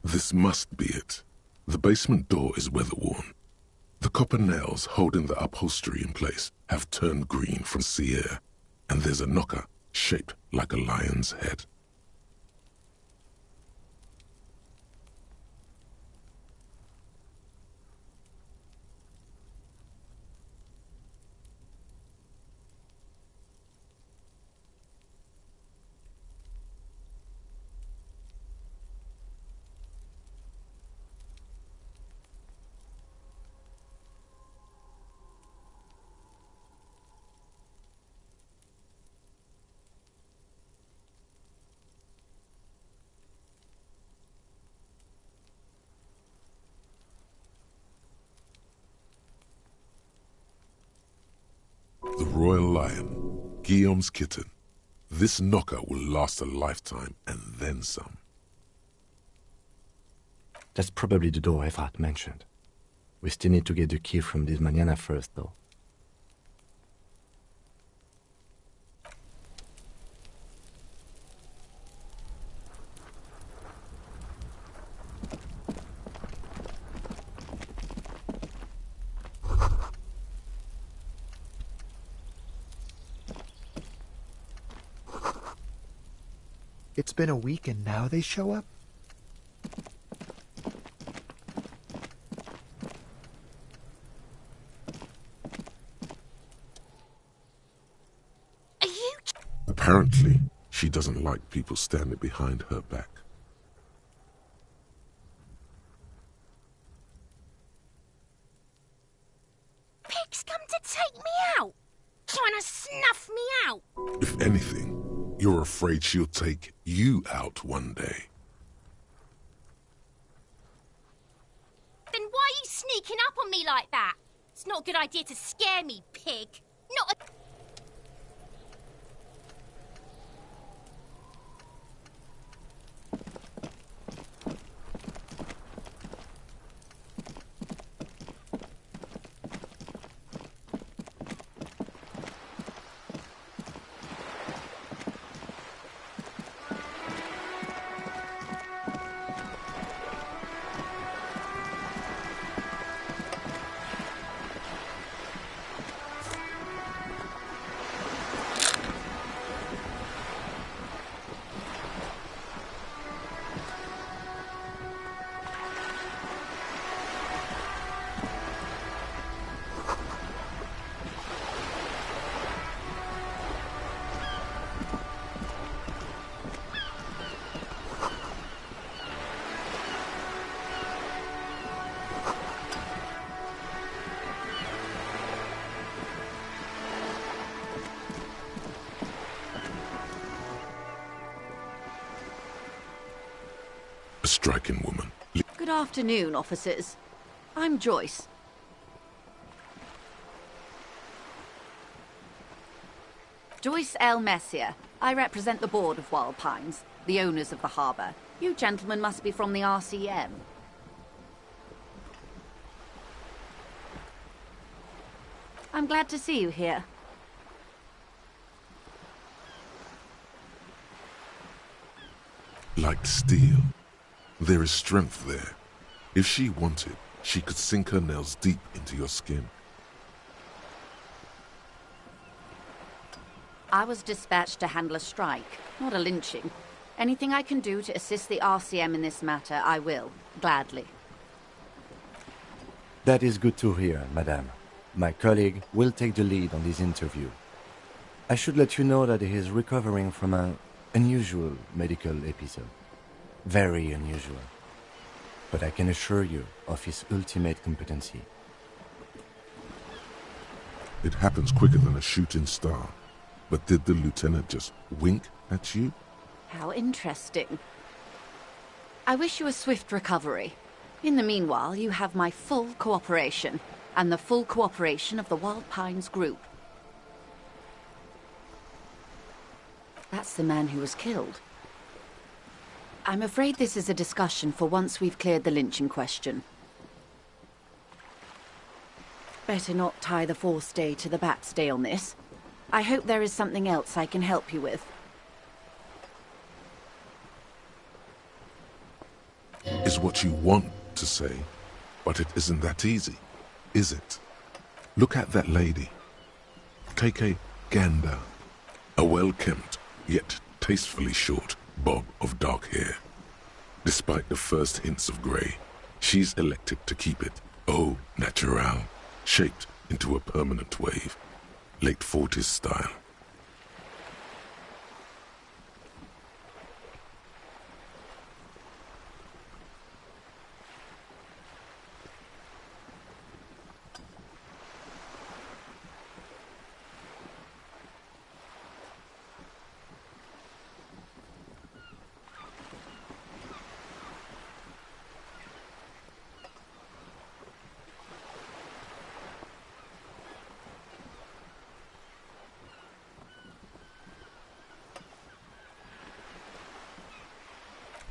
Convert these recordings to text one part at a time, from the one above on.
This must be it. The basement door is weather-worn. The copper nails holding the upholstery in place have turned green from sea air, and there's a knocker shaped like a lion's head. The Royal Lion, Guillaume's kitten. This knocker will last a lifetime and then some. That's probably the door Evrat mentioned. We still need to get the key from this manana first, though. It's been a week and now they show up? Are you... Apparently, she doesn't like people standing behind her back. Pig's come to take me out! Trying to snuff me out! If anything, you're afraid she'll take you out one day. Then why are you sneaking up on me like that? It's not a good idea to scare me, pig. Not a... A striking woman. Good afternoon, officers. I'm Joyce. Joyce L. Messier. I represent the board of Wild Pines, the owners of the harbour. You gentlemen must be from the RCM. I'm glad to see you here. Like steel. There is strength there. If she wanted, she could sink her nails deep into your skin. I was dispatched to handle a strike, not a lynching. Anything I can do to assist the RCM in this matter, I will, gladly. That is good to hear, madame. My colleague will take the lead on this interview. I should let you know that he is recovering from an unusual medical episode. Very unusual. But I can assure you of his ultimate competency. It happens quicker than a shooting star. But did the lieutenant just wink at you? How interesting. I wish you a swift recovery. In the meanwhile, you have my full cooperation, and the full cooperation of the Wild Pines group. That's the man who was killed. I'm afraid this is a discussion for once we've cleared the lynching question. Better not tie the forestay to the bat stay on this. I hope there is something else I can help you with. Is is what you want to say, but it isn't that easy, is it? Look at that lady. KK Gander. A well-kempt, yet tastefully short bob of dark hair. Despite the first hints of grey, she's elected to keep it au naturel, shaped into a permanent wave, late 40s style.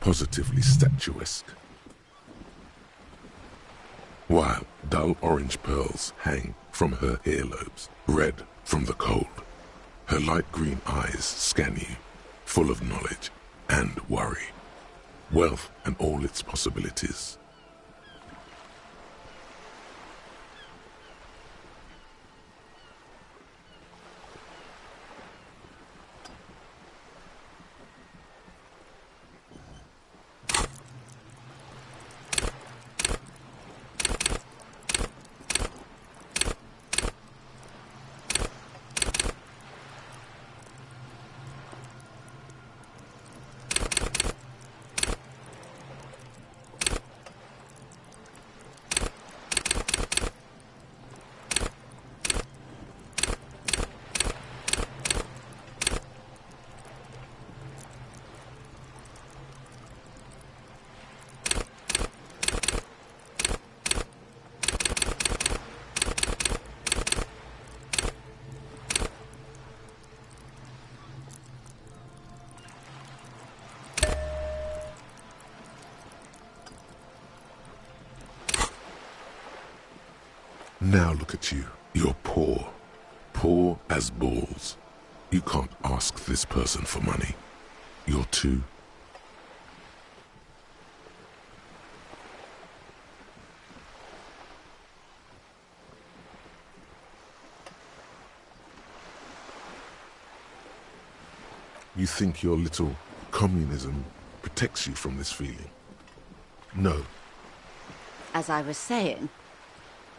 Positively statuesque. While dull orange pearls hang from her earlobes, red from the cold. Her light green eyes scan you, full of knowledge and worry. Wealth and all its possibilities. Now look at you. You're poor. Poor as balls. You can't ask this person for money. You're too... You think your little communism protects you from this feeling? No. As I was saying,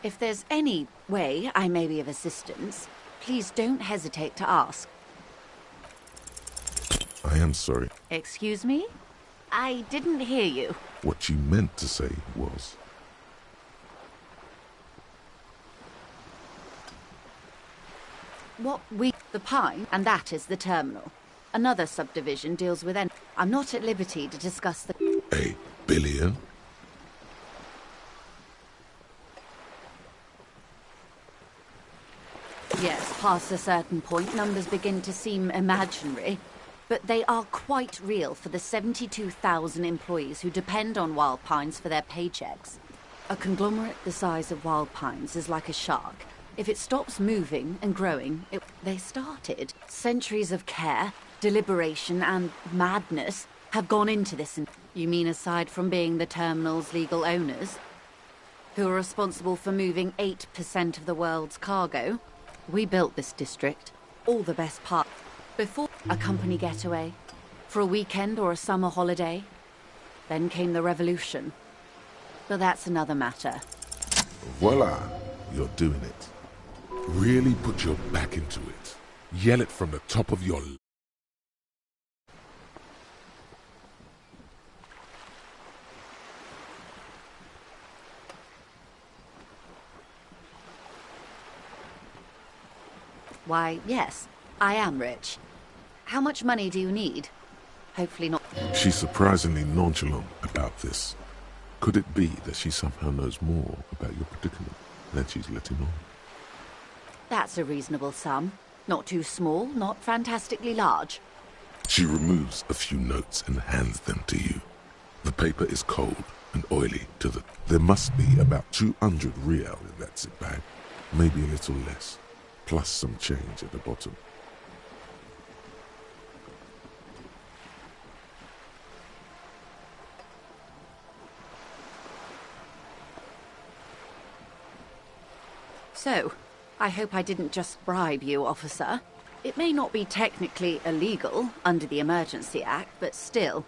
if there's any way I may be of assistance, please don't hesitate to ask. I am sorry. Excuse me? I didn't hear you. What you meant to say was... The Pine, and that is the terminal. Another subdivision deals with I'm not at liberty to discuss the... $1 billion? Yes, past a certain point, numbers begin to seem imaginary. But they are quite real for the 72,000 employees who depend on Wild Pines for their paychecks. A conglomerate the size of Wild Pines is like a shark. If it stops moving and growing, they started. Centuries of care, deliberation, and madness have gone into this. You mean aside from being the terminal's legal owners, who are responsible for moving 8% of the world's cargo? We built this district, all the best parts, before a company getaway, for a weekend or a summer holiday. Then came the revolution. But that's another matter. Voila, you're doing it. Really put your back into it. Yell it from the top of your... Why, yes, I am rich. How much money do you need? Hopefully not. She's surprisingly nonchalant about this. Could it be that she somehow knows more about your predicament than she's letting on? That's a reasonable sum. Not too small, not fantastically large. She removes a few notes and hands them to you. The paper is cold and oily to the... There must be about 200 real in that zip bag. Maybe a little less. Plus some change at the bottom. So, I hope I didn't just bribe you, officer. It may not be technically illegal under the Emergency Act, but still.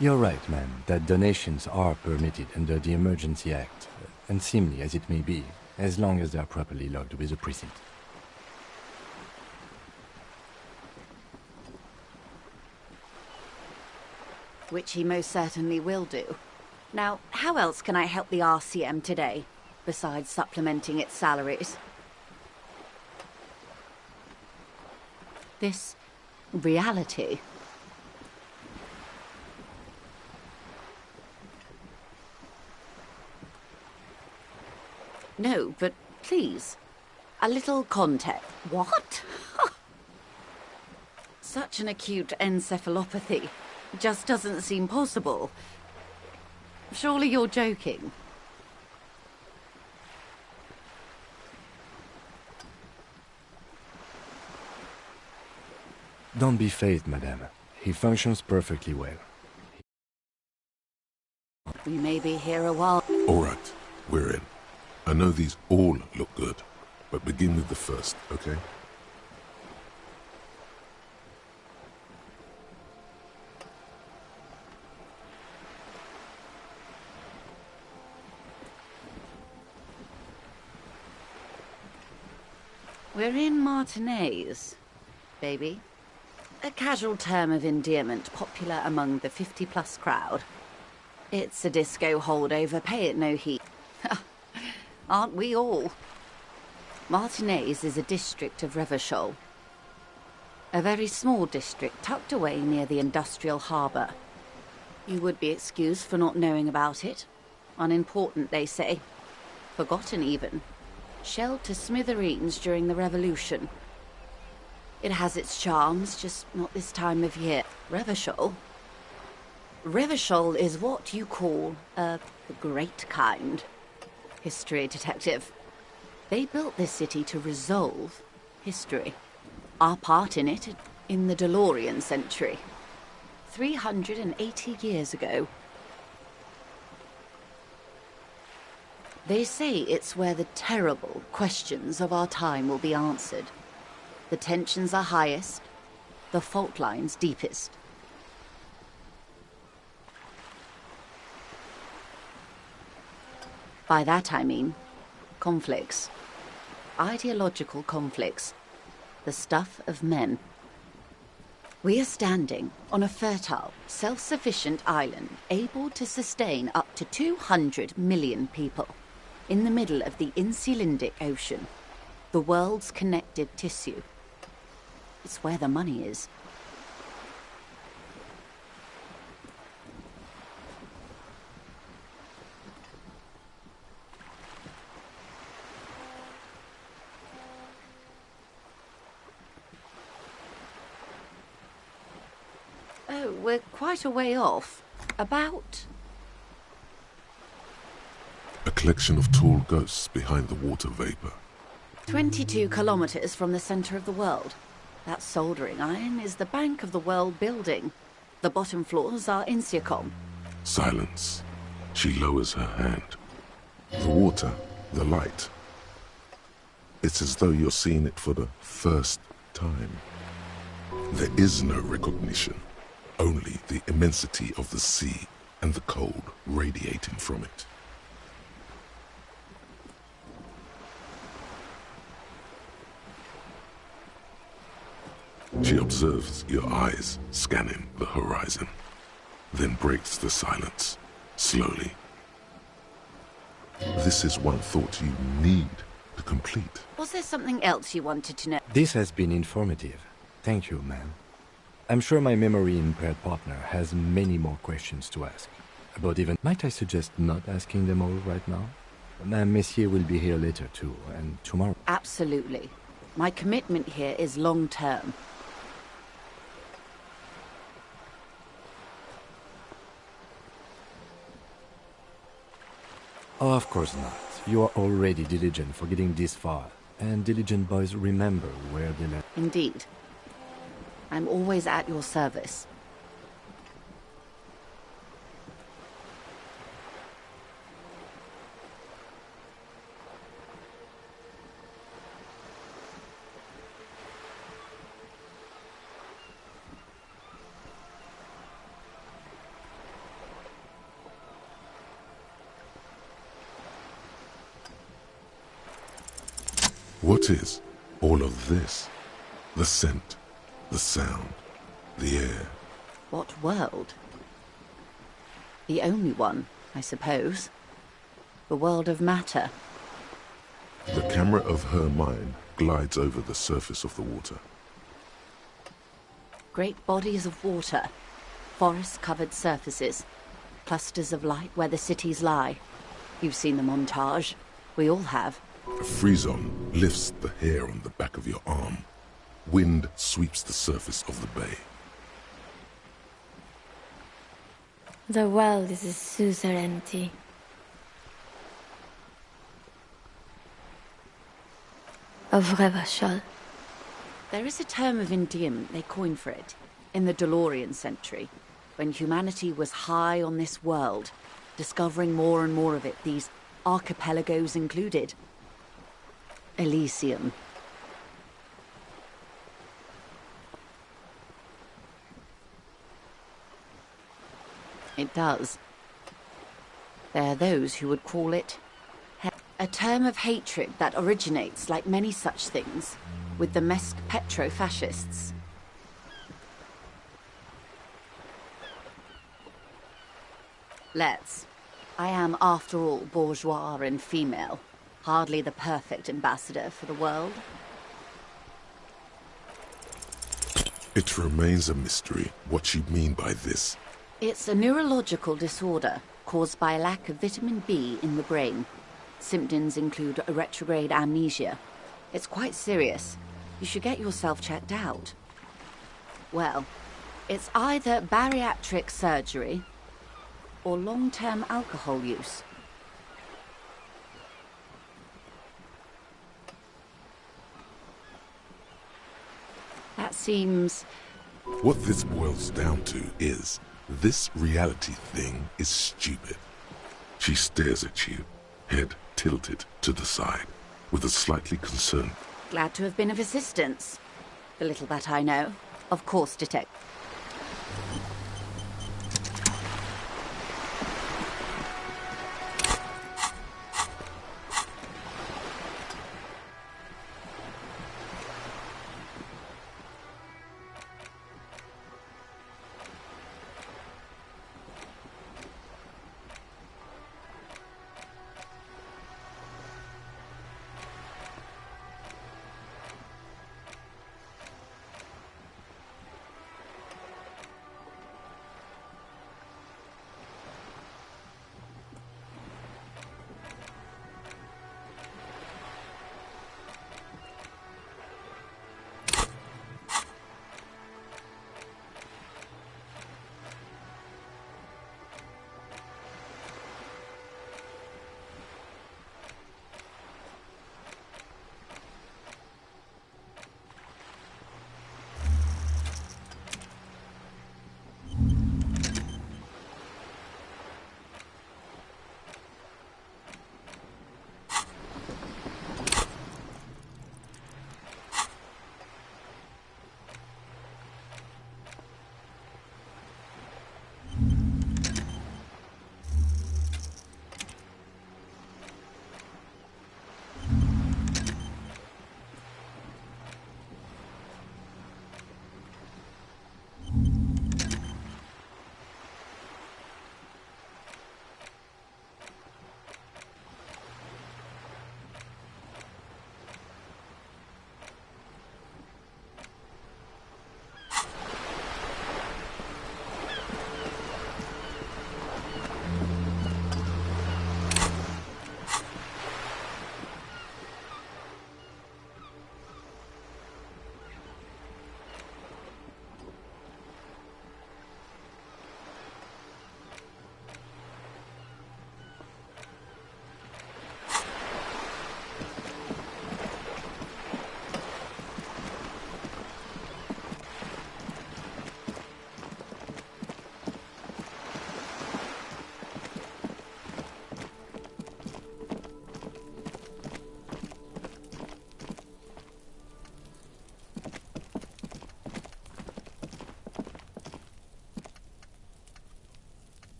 You're right, ma'am, that donations are permitted under the Emergency Act, unseemly as it may be, as long as they are properly logged with the precinct. Which he most certainly will do. Now, how else can I help the RCM today, besides supplementing its salaries? This reality. No, but please, a little context. What? Such an acute encephalopathy just doesn't seem possible. Surely you're joking. Don't be phased, madame. He functions perfectly well. We may be here a while. All right, we're in. I know these all look good, but begin with the first, okay? We're in Martinez, baby. A casual term of endearment popular among the 50-plus crowd. It's a disco holdover, pay it no heed. Aren't we all? Martinez is a district of Revachol. A very small district tucked away near the industrial harbour. You would be excused for not knowing about it. Unimportant, they say. Forgotten, even. Shelled to smithereens during the Revolution. It has its charms, just not this time of year. Revachol? Revachol is what you call the great kind. History detective. They built this city to resolve history. Our part in it, in the DeLorean century. 380 years ago. They say it's where the terrible questions of our time will be answered. The tensions are highest, the fault lines deepest. By that I mean conflicts. Ideological conflicts. The stuff of men. We are standing on a fertile, self-sufficient island able to sustain up to 200 million people in the middle of the Insulindic Ocean, the world's connective tissue. It's where the money is. Oh, we're quite a way off. About... A collection of tall ghosts behind the water vapor. 22 kilometers from the center of the world. That soldering iron is the Bank of the World building. The bottom floors are Insiacom. Silence. She lowers her hand. The water, the light. It's as though you're seeing it for the first time. There is no recognition. Only the immensity of the sea and the cold radiating from it. She observes your eyes scanning the horizon, then breaks the silence, slowly. This is one thought you need to complete. Was there something else you wanted to know? This has been informative. Thank you, ma'am. I'm sure my memory-impaired partner has many more questions to ask. About even... Might I suggest not asking them all right now? Madame Messier will be here later too, and tomorrow... Absolutely. My commitment here is long-term. Of course not. You are already diligent for getting this far, and diligent boys remember where they left. Indeed. I'm always at your service. What is all of this? The scent, the sound, the air. What world? The only one, I suppose. The world of matter. The camera of her mind glides over the surface of the water. Great bodies of water. Forest-covered surfaces. Clusters of light where the cities lie. You've seen the montage. We all have. A frisson lifts the hair on the back of your arm. Wind sweeps the surface of the bay. The world is a suzerainty. A vrai vachol. There is a term of endearment they coined for it in the DeLorean century, when humanity was high on this world, discovering more and more of it, these archipelagos included. Elysium. It does. There are those who would call it a term of hatred that originates, like many such things, with the Mesk petro-fascists. Let's. I am, after all, bourgeois and female. Hardly the perfect ambassador for the world. It remains a mystery what you mean by this. It's a neurological disorder caused by a lack of vitamin B in the brain. Symptoms include a retrograde amnesia. It's quite serious. You should get yourself checked out. Well, it's either bariatric surgery or long-term alcohol use. That seems... What this boils down to is, this reality thing is stupid. She stares at you, head tilted to the side, with a slightly concerned... Glad to have been of assistance. The little that I know. Of course, detect...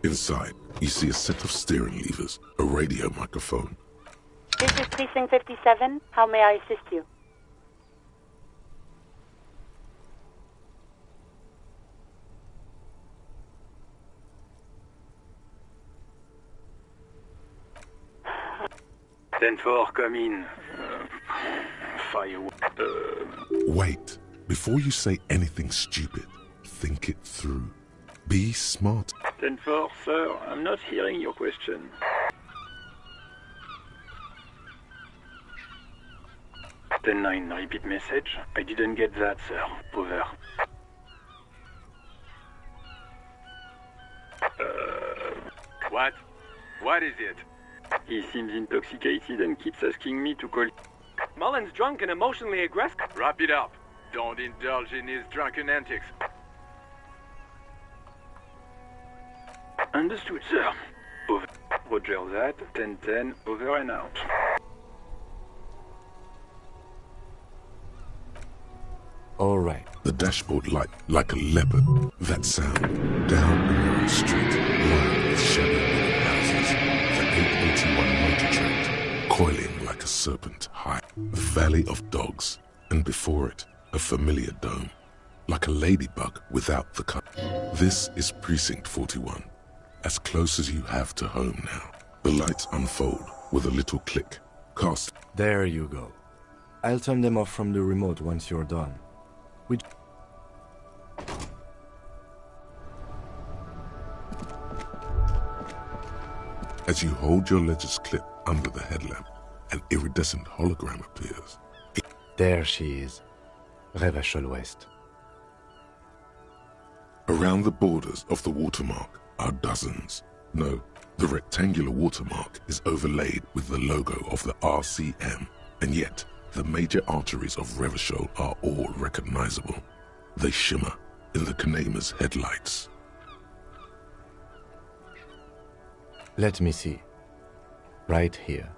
Inside, you see a set of steering levers, a radio microphone. This is Precinct 57. How may I assist you? Stanford, come in. Wait. Before you say anything stupid, think it through. Be smart. Stanford, sir, I'm not hearing your question. Ten-9, repeat message. I didn't get that, sir. Over. What? What is it? He seems intoxicated and keeps asking me to call. Mullen's drunk and emotionally aggressive. Wrap it up. Don't indulge in his drunken antics. Understood, sir. Over. Roger that. 10-10, over and out. All right. The dashboard light like a leopard. That sound. Down a narrow street, lined with shadow houses. The 881 motor train, coiling like a serpent high. A valley of dogs, and before it, a familiar dome. Like a ladybug without the cut. This is Precinct 41. As close as you have to home now. The lights unfold with a little click. Cast. There you go. I'll turn them off from the remote once you're done. As you hold your ledger's clip under the headlamp, an iridescent hologram appears. There she is. Revachol West. Around the borders of the watermark are dozens. No, the rectangular watermark is overlaid with the logo of the RCM, and yet the major arteries of Revachol are all recognizable. They shimmer in the Kanema's headlights. Let me see. Right here.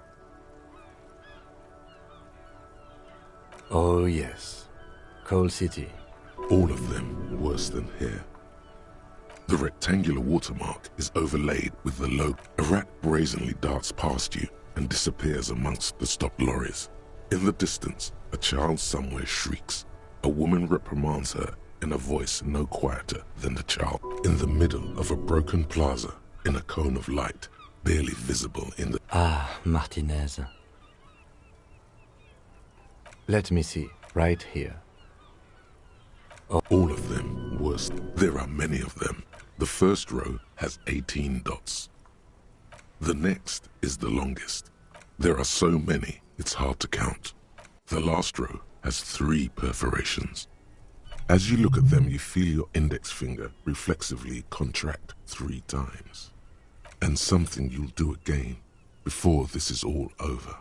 Oh yes. Coal City. All of them worse than here. The rectangular watermark is overlaid with the logo. A rat brazenly darts past you and disappears amongst the stopped lorries. In the distance, a child somewhere shrieks. A woman reprimands her in a voice no quieter than the child. In the middle of a broken plaza, in a cone of light, barely visible in the... Ah, Martinez. Let me see. Right here. Oh. All of them worse. There are many of them. The first row has 18 dots. The next is the longest. There are so many, it's hard to count. The last row has 3 perforations. As you look at them, you feel your index finger reflexively contract 3 times. And something you'll do again before this is all over.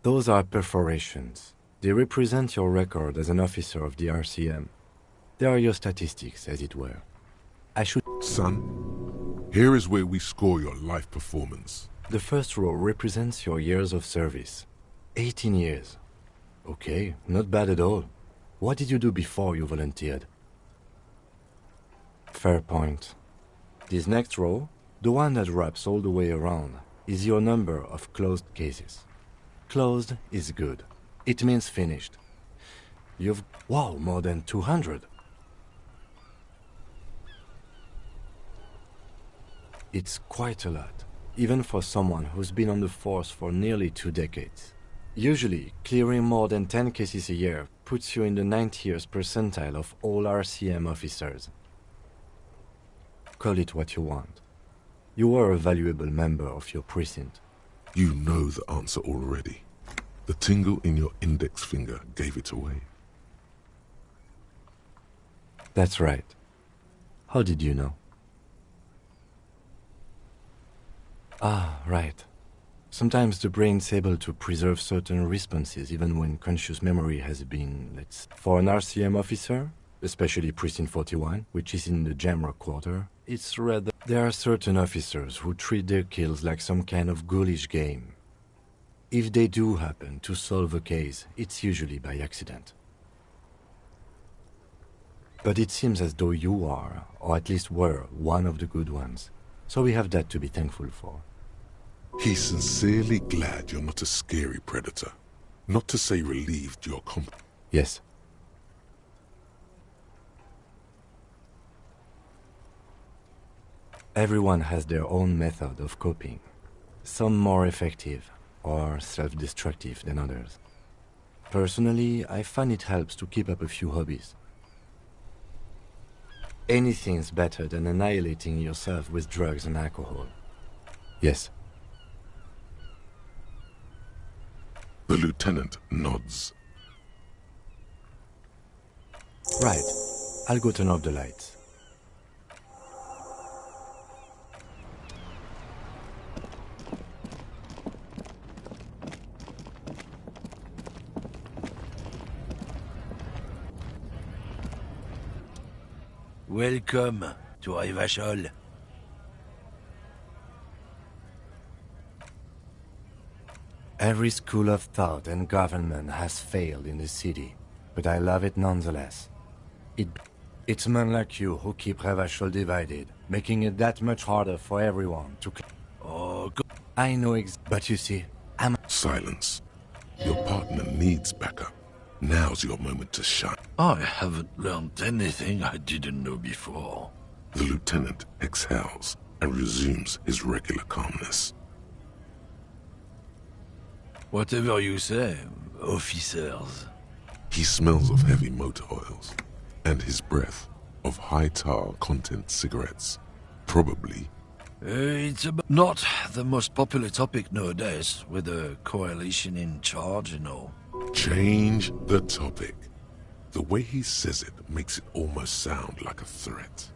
Those are perforations. They represent your record as an officer of the RCM. They are your statistics, as it were. I should... Son, here is where we score your life performance. The first row represents your years of service. 18 years. Okay, not bad at all. What did you do before you volunteered? Fair point. This next row, the one that wraps all the way around, is your number of closed cases. Closed is good. It means finished. You've... wow, more than 200. It's quite a lot, even for someone who's been on the force for nearly 2 decades. Usually, clearing more than 10 cases a year puts you in the 90th percentile of all RCM officers. Call it what you want. You are a valuable member of your precinct. You know the answer already. The tingle in your index finger gave it away. That's right. How did you know? Ah, right. Sometimes the brain's able to preserve certain responses even when conscious memory has been, For an RCM officer, especially Precinct 41, which is in the Jamrock Quarter, it's rather... There are certain officers who treat their kills like some kind of ghoulish game. If they do happen to solve a case, it's usually by accident. But it seems as though you are, or at least were, one of the good ones. So we have that to be thankful for. He's sincerely glad you're not a scary predator. Not to say relieved you're Yes. Everyone has their own method of coping. Some more effective or self-destructive than others. Personally, I find it helps to keep up a few hobbies. Anything's better than annihilating yourself with drugs and alcohol. Yes. The lieutenant nods. Right. I'll go turn off the lights. Welcome to Revachol. Every school of thought and government has failed in the city, but I love it nonetheless. It's men like you who keep Revachol divided, making it that much harder for everyone to... Oh, I know but you see, Silence. Your partner needs backup. Now's your moment to shine. I haven't learned anything I didn't know before. The lieutenant exhales and resumes his regular calmness. Whatever you say, officers. He smells of heavy motor oils, and his breath of high tar content cigarettes. Probably. It's not the most popular topic nowadays, with the coalition in charge and all. Change the topic. The way he says it makes it almost sound like a threat.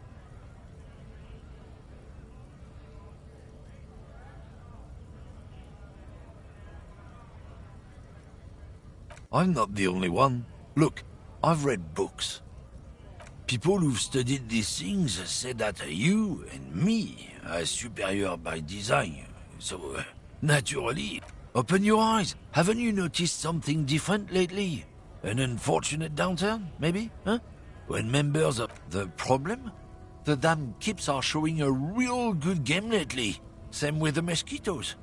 I'm not the only one. Look, I've read books. People who've studied these things say that you and me are superior by design. So, naturally, open your eyes. Haven't you noticed something different lately? An unfortunate downturn, maybe? Huh? When members of the problem? The damn Kips are showing a real good game lately. Same with the mosquitoes.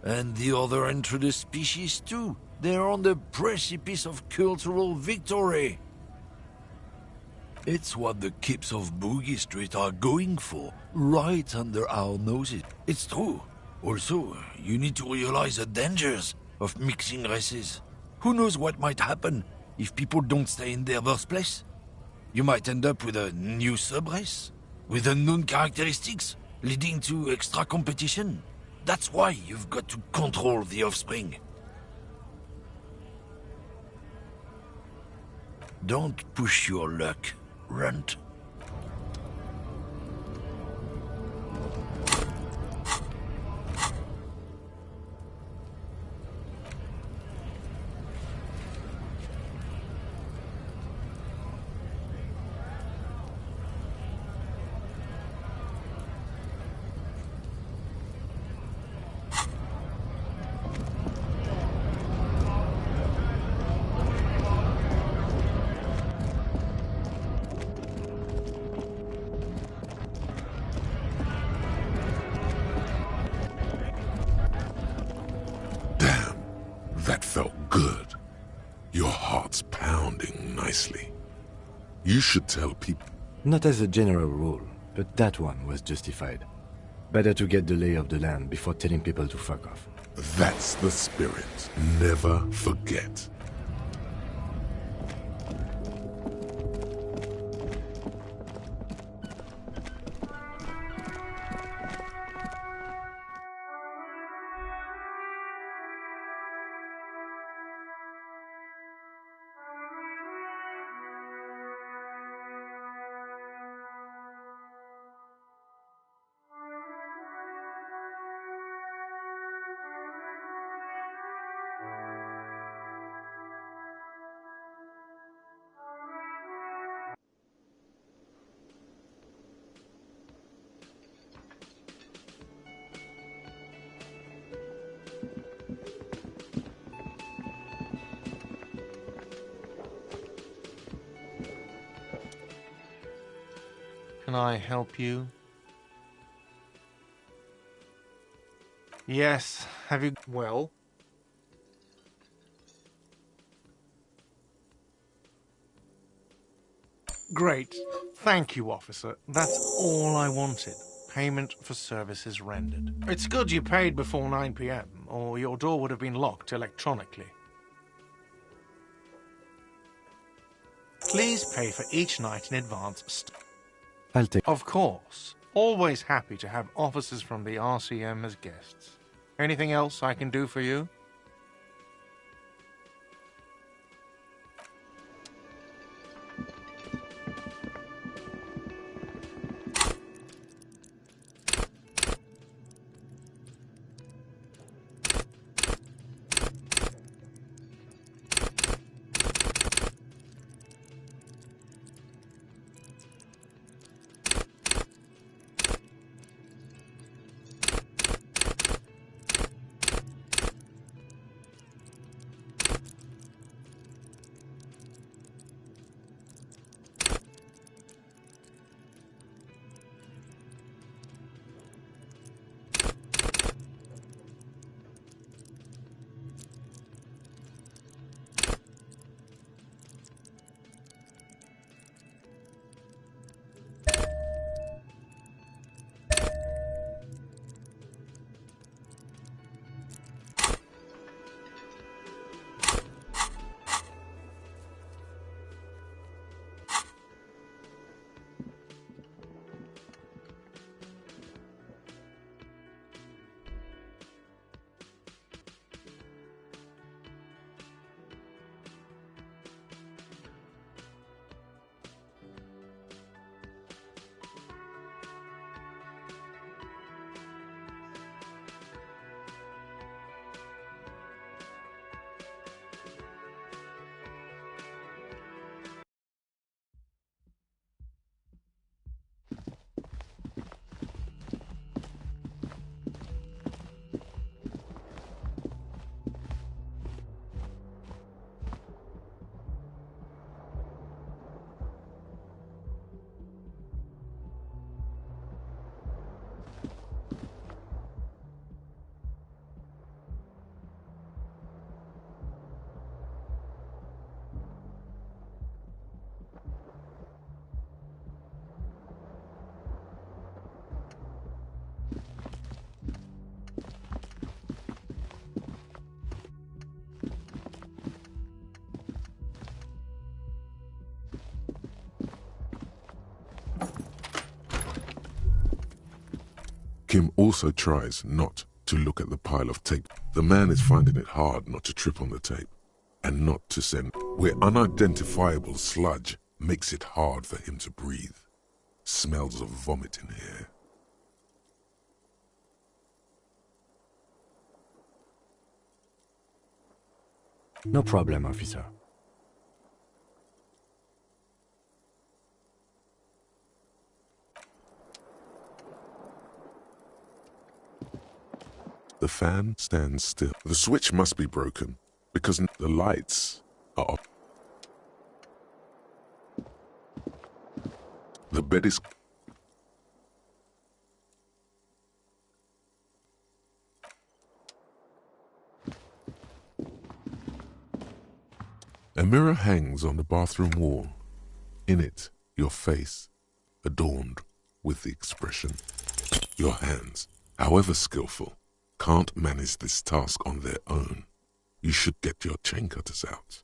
And the other introduced species too. They're on the precipice of cultural victory. It's what the Kips of Boogie Street are going for, right under our noses. It's true. Also, you need to realize the dangers of mixing races. Who knows what might happen if people don't stay in their birthplace? You might end up with a new sub-race, with unknown characteristics, leading to extra competition. That's why you've got to control the offspring. Don't push your luck, Runt. That felt good. Your heart's pounding nicely. You should tell people. Not as a general rule, but that one was justified. Better to get the lay of the land before telling people to fuck off. That's the spirit. Never forget. can I help you? Yes, have you... Well? Great. Thank you, officer. That's all I wanted. Payment for services rendered. It's good you paid before 9 p.m., or your door would have been locked electronically. Please pay for each night in advance. I'll take... Of course. Always happy to have officers from the RCM as guests. Anything else I can do for you? Kim also tries not to look at the pile of tape. The man is finding it hard not to trip on the tape and not to send, where unidentifiable sludge makes it hard for him to breathe. Smells of vomit in here. No problem, officer. The fan stands still. The switch must be broken because the lights are off. The bed is... A mirror hangs on the bathroom wall. In it, your face, adorned with the expression. Your hands, however skillful, can't manage this task on their own. You should get your chain cutters out.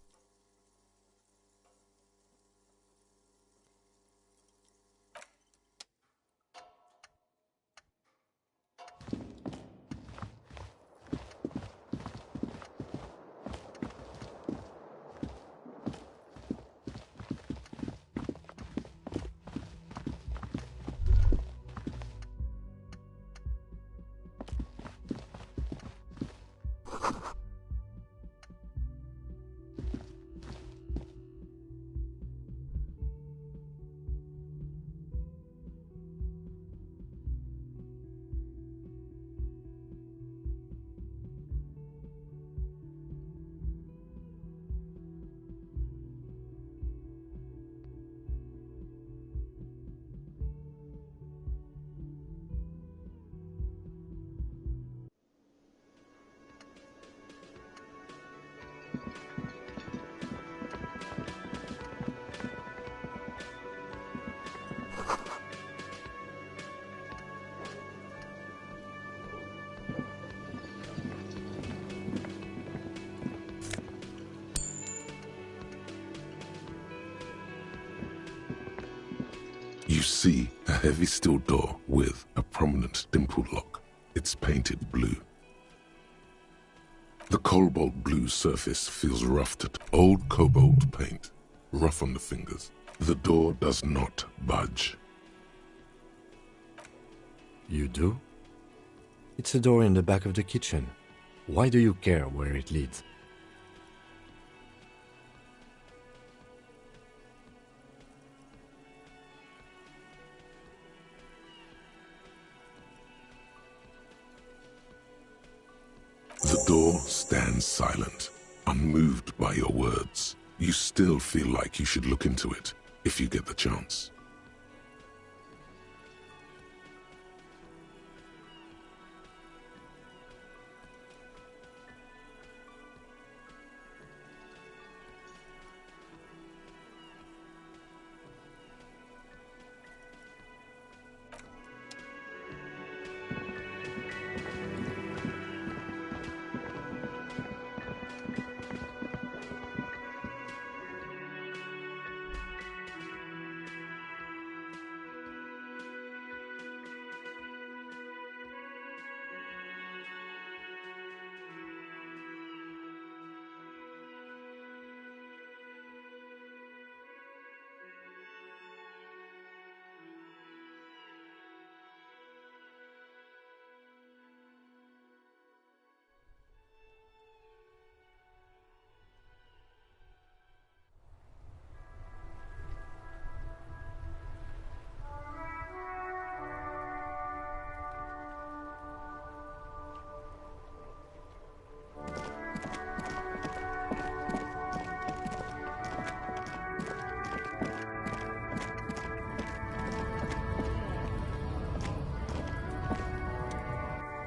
see a heavy steel door with a prominent dimpled lock. It's painted blue. The cobalt blue surface feels rough to old cobalt paint, rough on the fingers. The door does not budge. You do? It's a door in the back of the kitchen. Why do you care where it leads? The door stands silent, unmoved by your words. You still feel like you should look into it if you get the chance.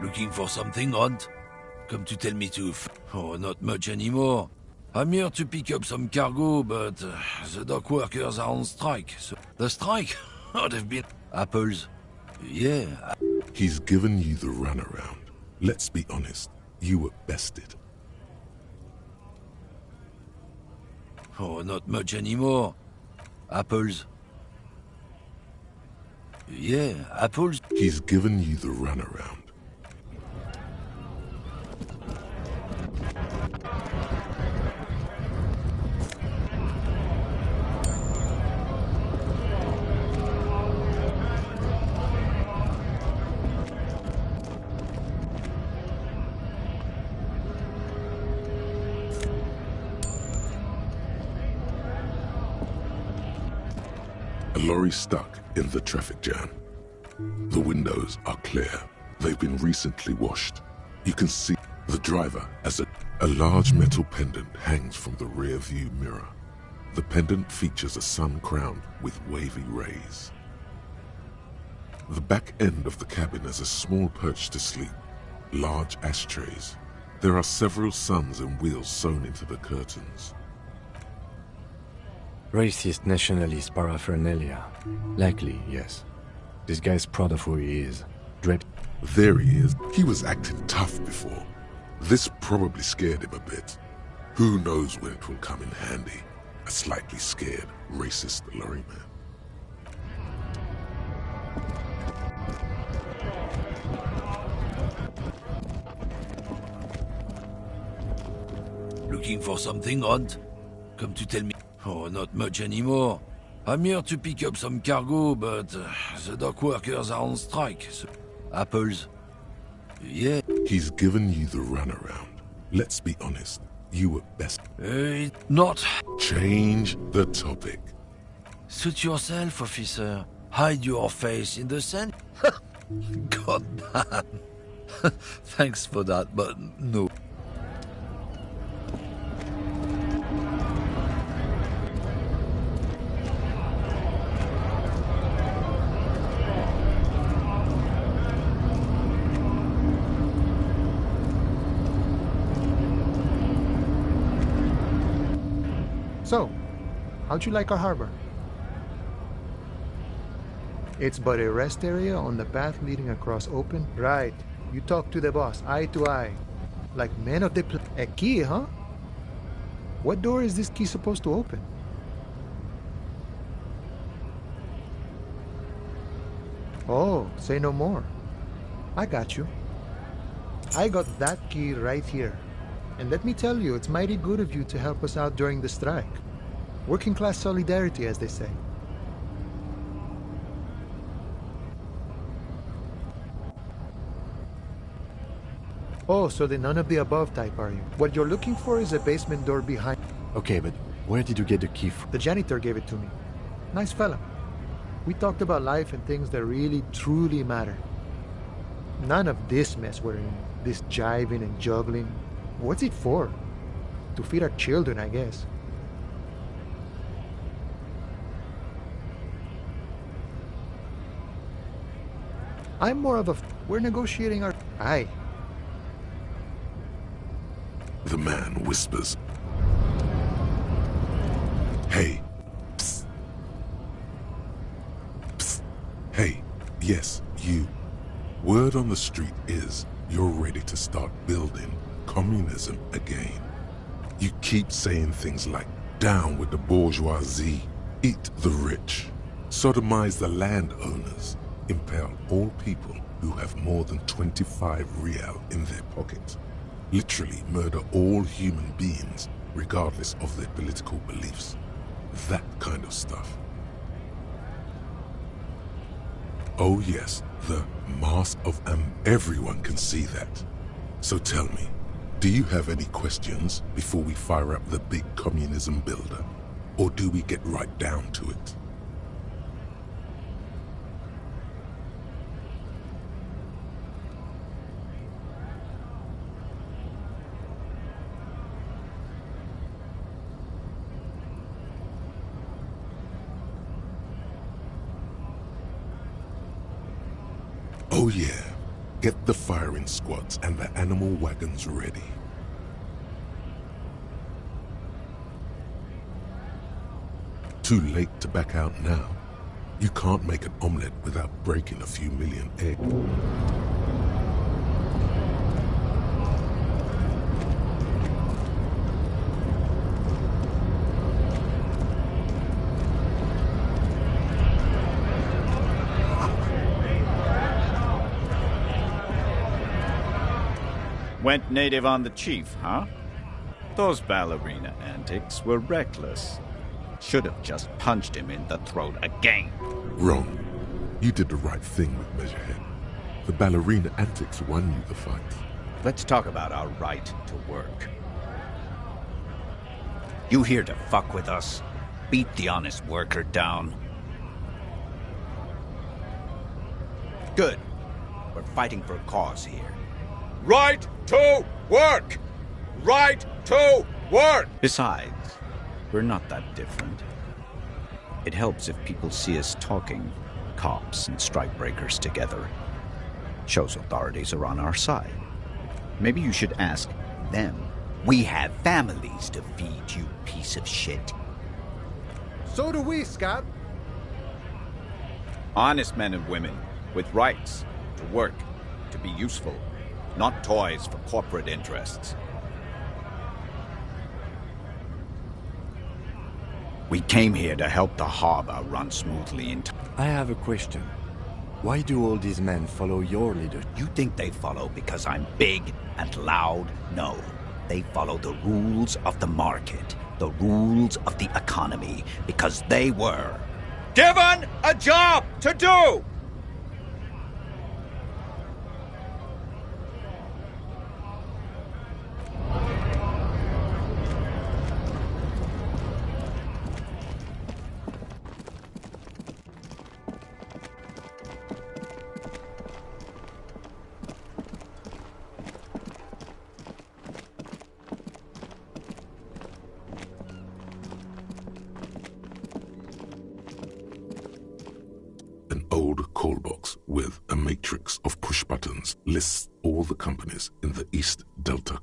Looking for something, Hunt? Come to tell me to Oh, not much anymore. I'm here to pick up some cargo, but the dock workers are on strike. So the strike? Oh, they've been... Apples? Yeah. He's given you the runaround. Let's be honest, you were bested. Oh, not much anymore. Apples? Yeah, apples? He's given you the runaround. A lorry stuck in the traffic jam. The windows are clear. They've been recently washed. You can see the driver as a large metal pendant hangs from the rear view mirror. The pendant features a sun crown with wavy rays. The back end of the cabin has a small perch to sleep, large ashtrays. There are several suns and wheels sewn into the curtains. Racist nationalist paraphernalia. Likely, yes. This guy's proud of who he is. Draped. There he is. He was acting tough before. This probably scared him a bit. Who knows when it will come in handy? A slightly scared, racist lorryman. Looking for something, Hunt? Come to tell me... Oh, not much anymore. I'm here to pick up some cargo, but the dock workers are on strike. So... Apples? Yeah. He's given you the runaround. Let's be honest, you were best. Not. Change the topic. Suit yourself, officer. Hide your face in the sand. God damn. Thanks for that, but no. So, how'd you like our harbor? It's but a rest area on the path leading across open. Right. You talk to the boss, eye to eye. Like men of the a key, huh? What door is this key supposed to open? Oh, say no more. I got you. I got that key right here. And let me tell you, it's mighty good of you to help us out during the strike. Working class solidarity, as they say. Oh, so the none of the above type, are you? What you're looking for is a basement door behind... Okay, but where did you get the key from? The janitor gave it to me. Nice fella. We talked about life and things that really, truly matter. None of this mess we're in. This jiving and juggling. What's it for? To feed our children, I guess. I'm more of a... We're negotiating our... Aye. The man whispers. Hey. Psst. Psst. Hey. Yes, you. Word on the street is you're ready to start building communism again. You keep saying things like, down with the bourgeoisie, eat the rich, sodomize the landowners, impale all people who have more than 25 real in their pockets. Literally murder all human beings, regardless of their political beliefs. That kind of stuff. Oh yes, the mask of everyone can see that. So tell me, do you have any questions before we fire up the big communism builder? Or do we get right down to it? Oh yeah, get the firing squads and the animal wagons ready. Too late to back out now. You can't make an omelette without breaking a few million eggs. Went native on the chief, huh? Those ballerina antics were reckless. Should have just punched him in the throat again. Wrong. You did the right thing with Measurehead. The ballerina antics won you the fight. Let's talk about our right to work. You here to fuck with us? Beat the honest worker down? Good. We're fighting for a cause here. Right to work! Right to work! Besides, we're not that different. It helps if people see us talking, cops and strikebreakers together. Shows authorities are on our side. Maybe you should ask them. We have families to feed, you piece of shit. So do we, Scott. Honest men and women with rights to work, to be useful. Not toys for corporate interests. We came here to help the harbor run smoothly in time. I have a question. Why do all these men follow your leader? You think they follow because I'm big and loud? No. They follow the rules of the market, the rules of the economy, because they were given a job to do! Call box with a matrix of push buttons lists all the companies in the East Delta.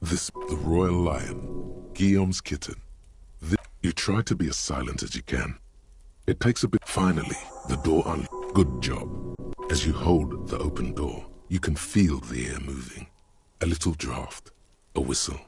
This, the royal lion, Guillaume's kitten. You try to be as silent as you can. It takes a bit. Finally, the door Good job. As you hold the open door, you can feel the air moving. A little draft, a whistle.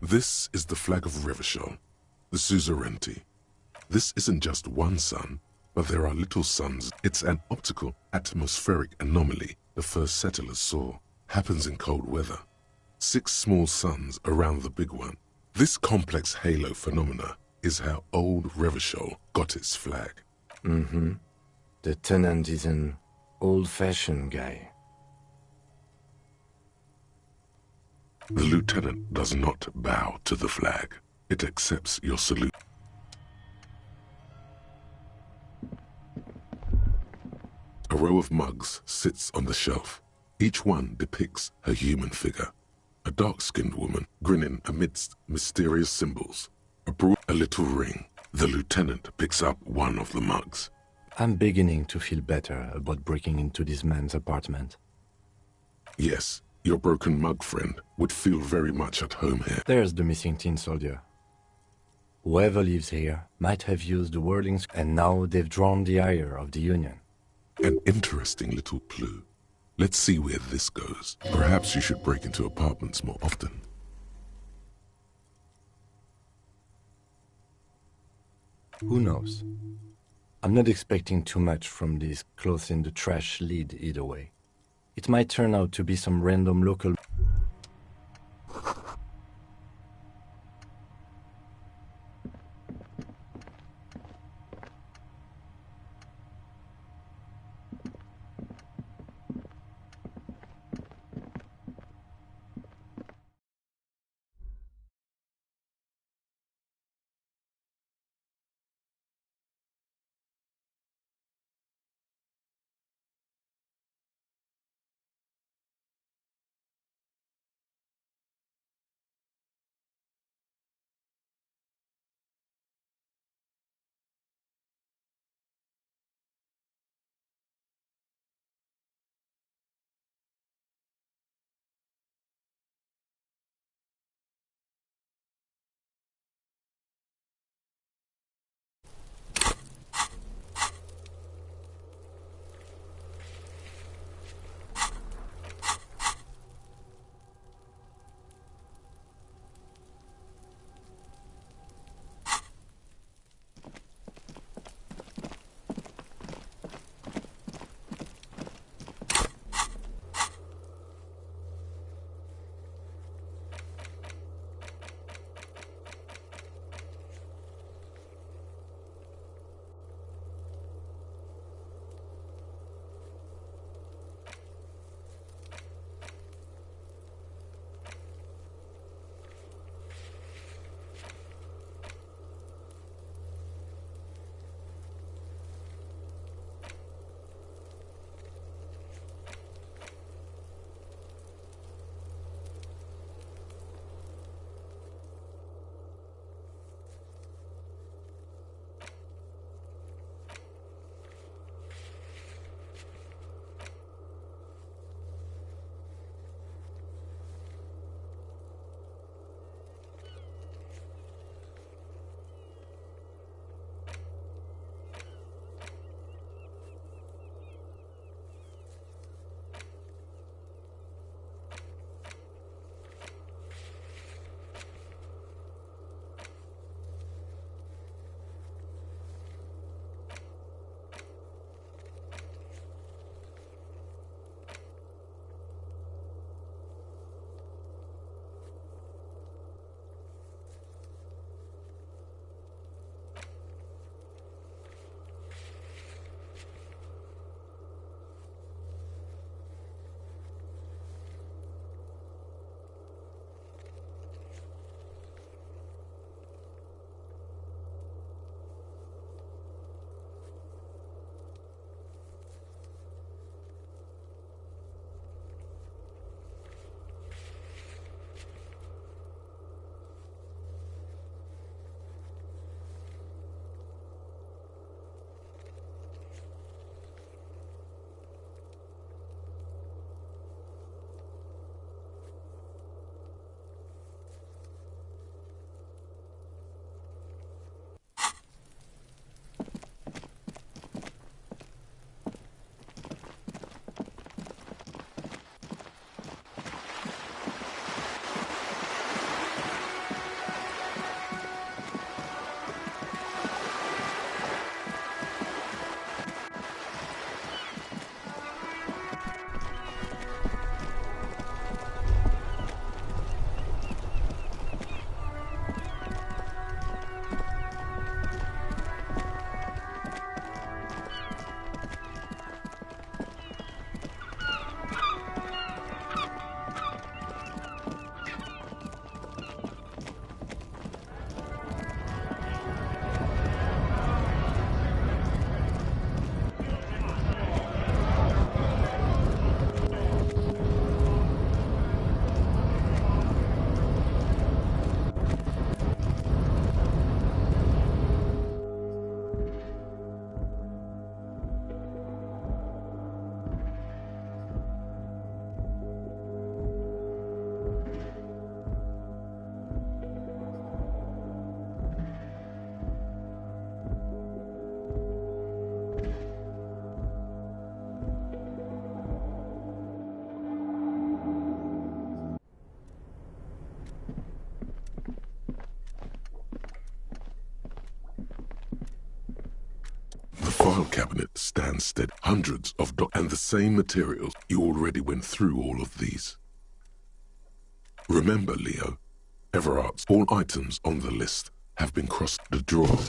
This is the flag of Revachol, the suzerainty. This isn't just one sun, but there are little suns. It's an optical atmospheric anomaly the first settlers saw. Happens in cold weather. 6 small suns around the big one. This complex halo phenomena is how old Revachol got its flag. The tenant is an old-fashioned guy. The lieutenant does not bow to the flag. It accepts your salute. A row of mugs sits on the shelf. Each one depicts a human figure. A dark-skinned woman grinning amidst mysterious symbols. A little ring. The lieutenant picks up one of the mugs. I'm beginning to feel better about breaking into this man's apartment. Yes. Your broken mug friend would feel very much at home here. There's the missing tin soldier. Whoever lives here might have used the wordings, and now they've drawn the ire of the Union. An interesting little clue. Let's see where this goes. Perhaps you should break into apartments more often. Who knows? I'm not expecting too much from this clothes in the trash lead either way. It might turn out to be some random local file cabinet stands steady. Hundreds of and the same materials. You already went through all of these. Remember, Leo, Everart's all items on the list have been crossed the drawer.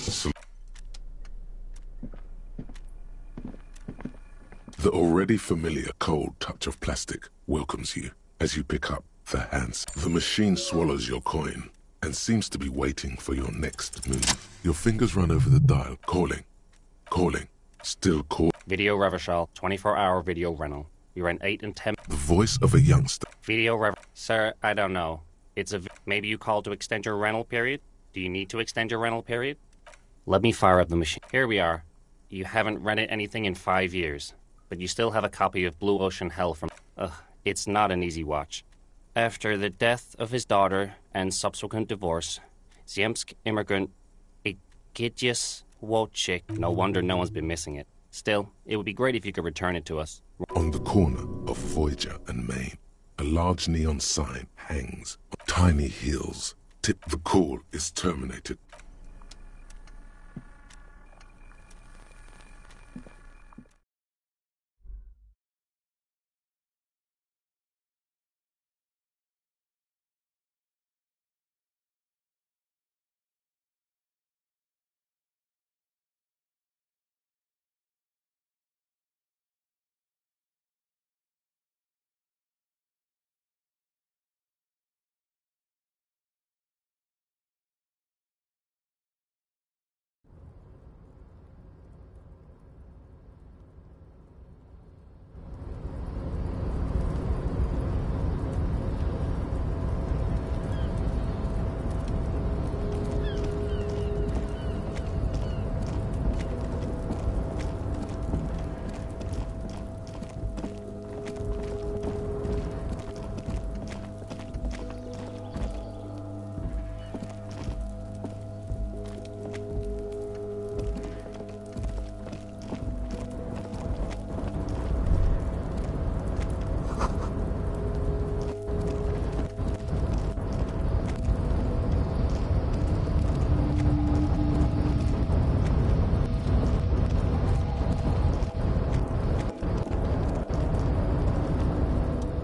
The already familiar cold touch of plastic welcomes you as you pick up the hands. The machine swallows your coin and seems to be waiting for your next move. Your fingers run over the dial, calling, still call. Video Revachol, 24-hour video rental. You rent 8 and 10. The voice of a youngster. Video Sir, I don't know. Maybe you called to extend your rental period? Do you need to extend your rental period? Let me fire up the machine. Here we are. You haven't rented anything in 5 years, but you still have a copy of Blue Ocean Hell from... it's not an easy watch. After the death of his daughter and subsequent divorce, Zemsk immigrant Egidius Wojcik. No wonder no one's been missing it. Still, it would be great if you could return it to us. On the corner of Voyager and Main, a large neon sign hangs on tiny heels. The call is terminated.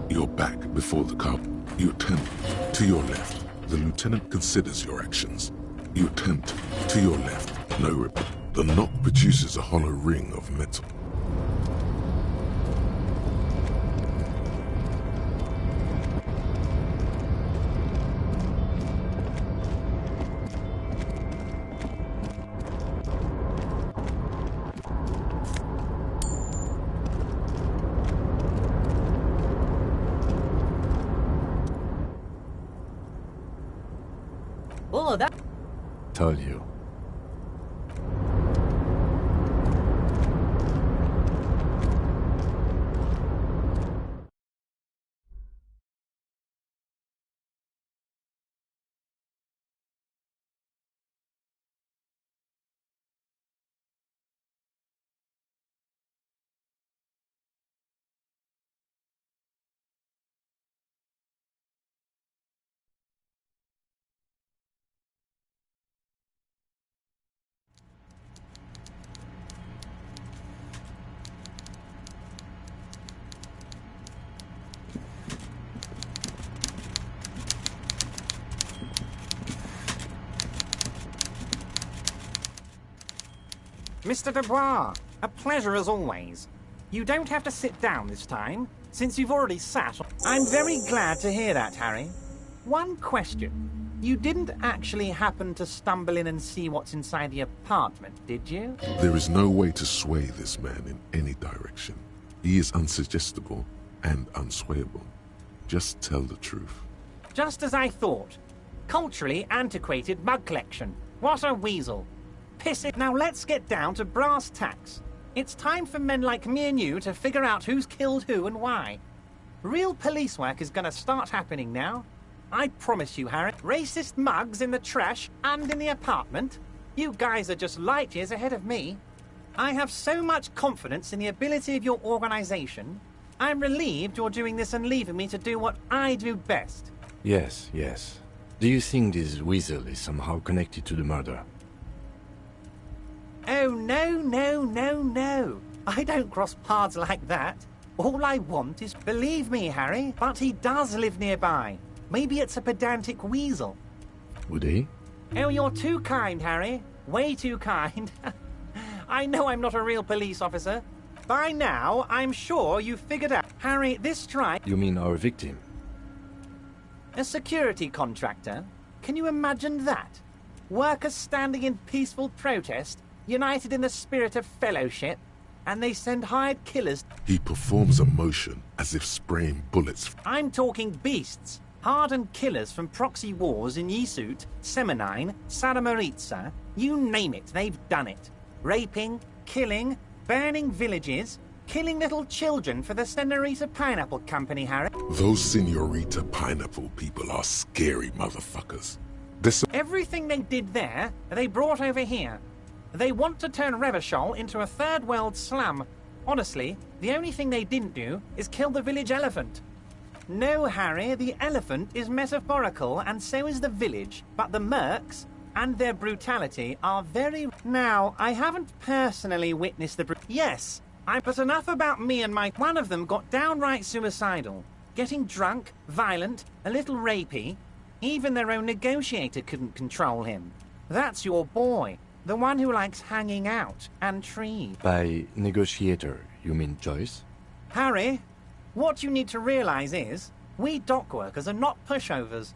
You're back before the car. You turn to your left. The lieutenant considers your actions. You attempt to your left. No reply. The knock produces a hollow ring of metal. Oh, that... Told you. Mr. Dubois, a pleasure as always. You don't have to sit down this time, since you've already sat. I'm very glad to hear that, Harry. One question. You didn't actually happen to stumble in and see what's inside the apartment, did you? There is no way to sway this man in any direction. He is unsuggestible and unswayable. Just tell the truth. Just as I thought. Culturally antiquated mug collection. What a weasel. Piss it. Now let's get down to brass tacks. It's time for men like me and you to figure out who's killed who and why. Real police work is gonna start happening now. I promise you, Harry. Racist mugs in the trash and in the apartment. You guys are just light years ahead of me. I have so much confidence in the ability of your organization. I'm relieved you're doing this and leaving me to do what I do best. Yes, yes. Do you think this weasel is somehow connected to the murder? Oh, no. I don't cross paths like that. All I want is, believe me, Harry, but he does live nearby. Maybe it's a pedantic weasel. Would he? Oh, you're too kind, Harry. Way too kind. I know I'm not a real police officer. By now, I'm sure you've figured out. Harry, this strike... You mean our victim? A security contractor? Can you imagine that? Workers standing in peaceful protest, united in the spirit of fellowship, and they send hired killers... He performs a motion as if spraying bullets. I'm talking beasts. Hardened killers from proxy wars in Yisut, Semenine, Saramoritsa, you name it, they've done it. Raping, killing, burning villages, killing little children for the Senorita Pineapple Company, Harry. Those Senorita Pineapple people are scary motherfuckers. Everything they did there, they brought over here. They want to turn Revachol into a third world slum. Honestly, the only thing they didn't do is kill the village elephant. No, Harry, the elephant is metaphorical, and so is the village, but the mercs and their brutality are very... Now, I haven't personally witnessed the... Yes, but enough about me and my... One of them got downright suicidal. Getting drunk, violent, a little rapey. Even their own negotiator couldn't control him. That's your boy, the one who likes hanging out and trees. By negotiator, you mean Joyce? Harry, what you need to realize is, we dock workers are not pushovers.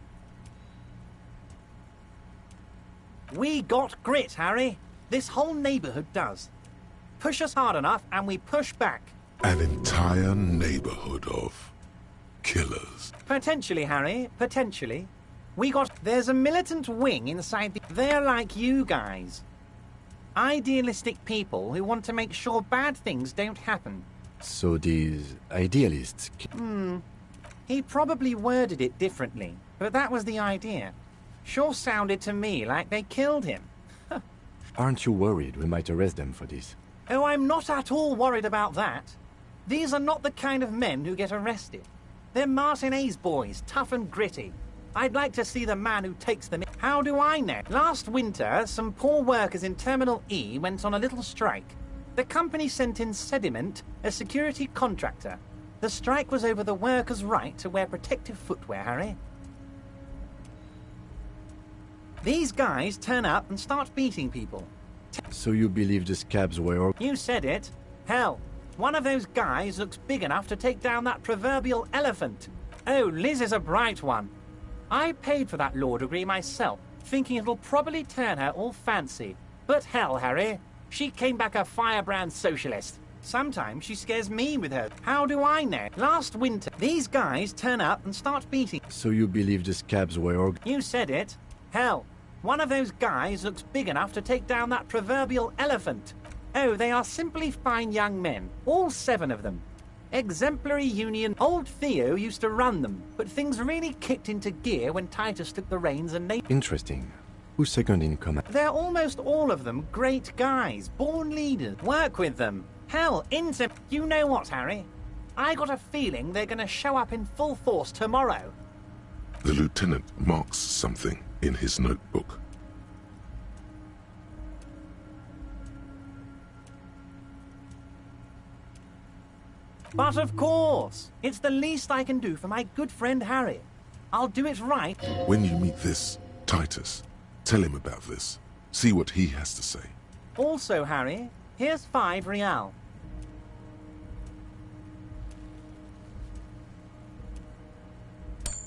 We got grit, Harry. This whole neighborhood does. Push us hard enough and we push back. An entire neighborhood of killers. Potentially, Harry, potentially. There's a militant wing inside the... They're like you guys. Idealistic people who want to make sure bad things don't happen. So these idealists... He probably worded it differently, but that was the idea. Sure sounded to me like they killed him. Aren't you worried we might arrest them for this? Oh, I'm not at all worried about that. These are not the kind of men who get arrested. They're Martinez boys, tough and gritty. I'd like to see the man who takes them in. How do I know? Last winter, some poor workers in Terminal E went on a little strike. The company sent in Sediment, a security contractor. The strike was over the workers' right to wear protective footwear, Harry. These guys turn up and start beating people. So you believe the scabs were... You said it. Hell, one of those guys looks big enough to take down that proverbial elephant. Oh, Liz is a bright one. I paid for that law degree myself, thinking it'll probably turn her all fancy. But hell, Harry, she came back a firebrand socialist. Sometimes she scares me with her. How do I know? Last winter, these guys turn up and start beating. So you believe the scabs were... You said it. Hell, one of those guys looks big enough to take down that proverbial elephant. Oh, they are simply fine young men, all 7 of them. Exemplary union. Old Theo used to run them, but things really kicked into gear when Titus took the reins and they... Interesting. Who's second in command? They're almost all of them great guys, born leaders. Work with them. Hell, You know what, Harry? I got a feeling they're going to show up in full force tomorrow. The lieutenant marks something in his notebook. But of course, it's the least I can do for my good friend Harry. I'll do it right. When you meet this Titus, tell him about this. See what he has to say. Also, Harry, here's 5 real.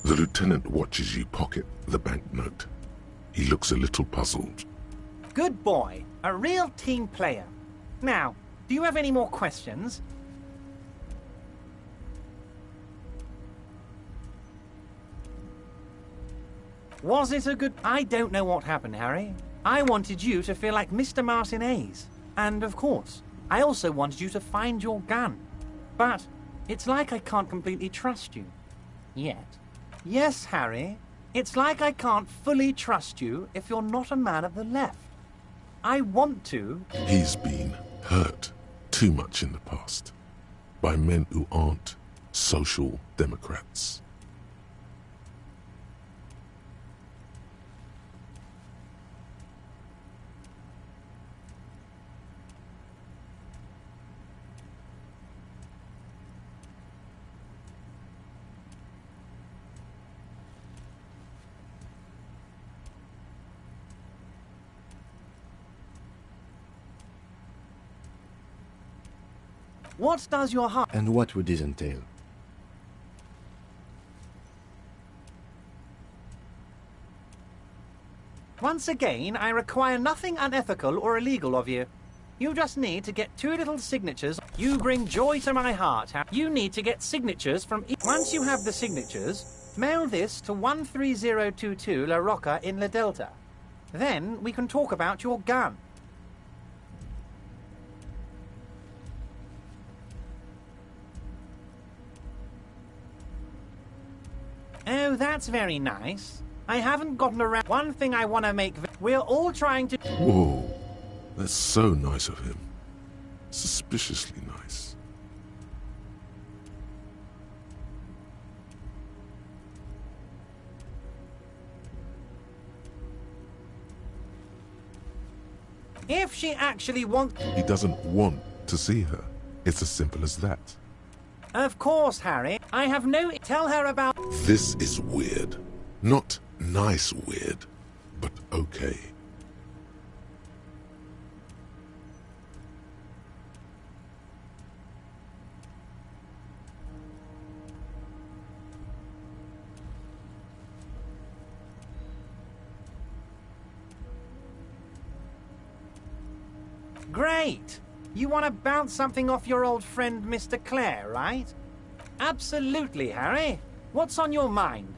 The lieutenant watches you pocket the banknote. He looks a little puzzled. Good boy. A real team player. Now, do you have any more questions? Was it a good... I don't know what happened, Harry. I wanted you to feel like Mr. Martinez. And, of course, I also wanted you to find your gun. But it's like I can't completely trust you. Yet. Yes, Harry. It's like I can't fully trust you if you're not a man of the left. I want to... He's been hurt too much in the past by men who aren't social democrats. What does your heart... And what would this entail? Once again, I require nothing unethical or illegal of you. You just need to get 2 little signatures. You bring joy to my heart. You need to get signatures from... Once you have the signatures, mail this to 13022 La Rocca in La Delta. Then we can talk about your gun. Oh, that's very nice. I haven't gotten around... One thing I want to make... We're all trying to... Whoa, that's so nice of him. Suspiciously nice. If she actually wants... He doesn't want to see her. It's as simple as that. Of course, Harry. I have no... Tell her about... This is weird. Not nice weird, but okay. Great! You want to bounce something off your old friend, Mr. Clare, right? Absolutely, Harry. What's on your mind?